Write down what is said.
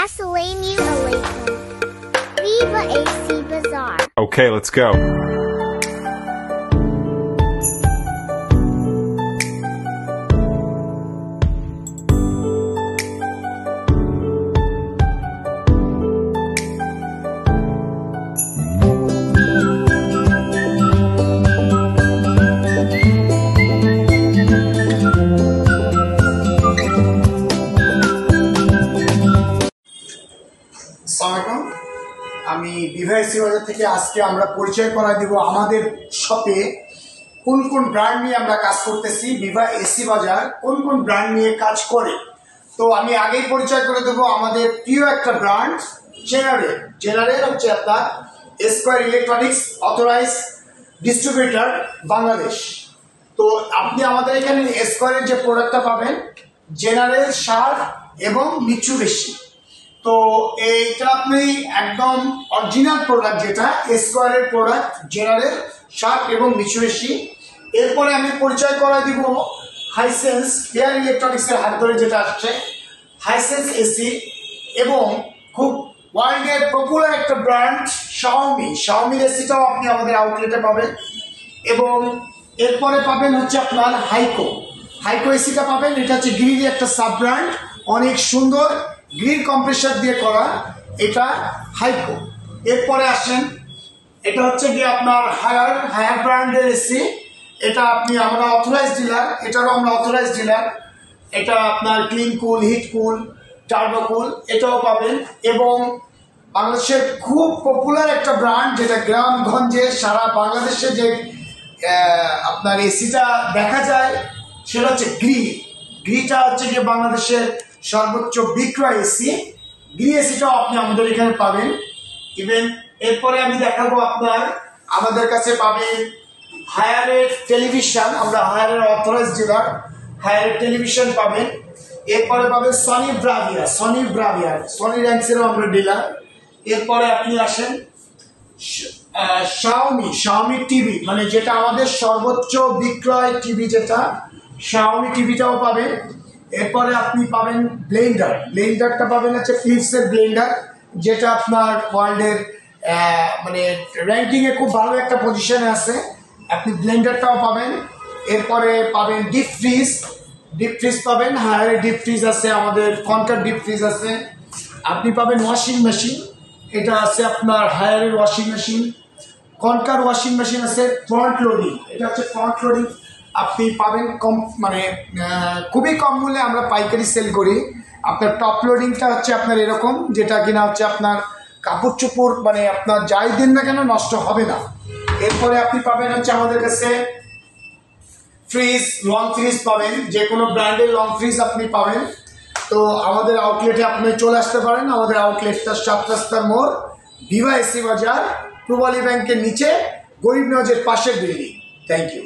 Assalamu alaikum. Viva AC Bazaar. Okay, let's go. আমি বিভা AC বাজার থেকে আজকে আমরা পরিচয় করাই দেব আমাদের শপে কোন কোন ব্র্যান্ড নিয়ে আমরা কাজ করতেছি। বিভা এসি বাজার কোন কোন ব্র্যান্ড নিয়ে কাজ করে তো আমি আগেই পরিচয় করে দেব। আমাদের প্রিয় একটা ব্র্যান্ড জেনারেল হচ্ছে আপনার Square electronics authorize distributor Bangladesh. তো আপনি আমাদের এখানে স্কয়ারের যে প্রোডাক্টটা পাবেন জেনারেল শার্প এবং মিৎসুবিশি। তো এইটা আপনি একদম অরিজিনাল প্রোডাক্ট যেটা স্কয়ারের প্রোডাক্ট জেনারেল শার্প এবং মিৎসুবিশি। এরপরে আমি পরিচয় করাই দিব হাইসেন্স এয়ার ইলেকট্রনিক্সের হাত ধরে যেটা আসছে হাইসেন্স এসি এবং খুব ওয়ার্ল্ডের পপুলার একটা ব্র্যান্ড শাওমির এসিটাও আপনি আমাদের আউটলেটে পাবেন। এবং এরপরে পাবেন হচ্ছে আপনার হাইকো এসিটা পাবেন। এটা হচ্ছে গ্রিলের একটা সাব ব্র্যান্ড, অনেক সুন্দর গ্রিল কম্প্রেসার দিয়ে করা, এটা হাইকো। এরপরে আসেন এটা হচ্ছে কি আপনার হায়ার ব্র্যান্ডের এসি। এটা আপনি আমরা অথরাইজ ডিলার, এটারও আমরা অথরাইজ ডিলার। এটা আপনার clean cool, heat cool, turbo cool এটাও পাবেন। এবং বাংলাদেশের খুব পপুলার একটা ব্র্যান্ড যেটা গ্রামগঞ্জে সারা বাংলাদেশে যে আপনার এসিটা দেখা যায় সেটা হচ্ছে গ্রিটা হচ্ছে গিয়ে বাংলাদেশের সর্বোচ্চ বিক্রয় এসি। এসিটাও আপনি আমাদের এখানে পাবেন। ইভেন এরপরে আমি দেখাবো আপনার আমাদের কাছে পাবেন হায়ারের টেলিভিশন, আমরা হায়ারের অথরাইজ ডিলার, হায়ারের টেলিভিশন পাবেন। এরপরে পাবেন সনি র্যাঙ্কসেরও আমরা ডিলার। এরপরে আপনি আসেন শাওমি টিভি, মানে যেটা আমাদের সর্বোচ্চ বিক্রয় টিভি যেটা শাওমি টিভিটাও পাবেন। এরপরে আপনি পাবেন ব্লেন্ডারটা পাবেন হচ্ছে ফিলিপসের ব্লেন্ডার, যেটা আপনার ওয়ার্ল্ডের মানে র্যাঙ্কিংয়ে খুব ভালো একটা পজিশনে আছে, আপনি ব্লেন্ডারটাও পাবেন। এরপরে পাবেন ডিপ ফ্রিজ পাবেন, হায়ারের ডিপ ফ্রিজ আছে, আমাদের কনকার ডিপ ফ্রিজ আছে। আপনি পাবেন ওয়াশিং মেশিন, এটা আছে আপনার হায়ারের ওয়াশিং মেশিন, কনকার ওয়াশিং মেশিন আছে ফ্রন্ট লোডিং, এটা হচ্ছে ফ্রন্ট লোডিং আপনি পাবেন কম, মানে খুবই কম মূল্যে আমরা পাইকারি সেল করি। আপনার টপ লোডিংটা হচ্ছে আপনার এরকম, যেটা কিনা হচ্ছে আপনার কাপড় চোপড় মানে আপনার যাই দিন না কেন নষ্ট হবে না। এরপরে আপনি পাবেন হচ্ছে আমাদের কাছে লং ফ্রিজ পাবেন, যে কোনো ব্র্যান্ডের লং ফ্রিজ আপনি পাবেন। তো আমাদের আউটলেটে আপনি চলে আসতে পারেন। আমাদের আউটলেটটা 7 রাস্তার মোড়, বিভা এসি বাজার, পূবালী ব্যাংকের নিচে, গরিবনগরের পাশের বিল্ডিং। Thank you.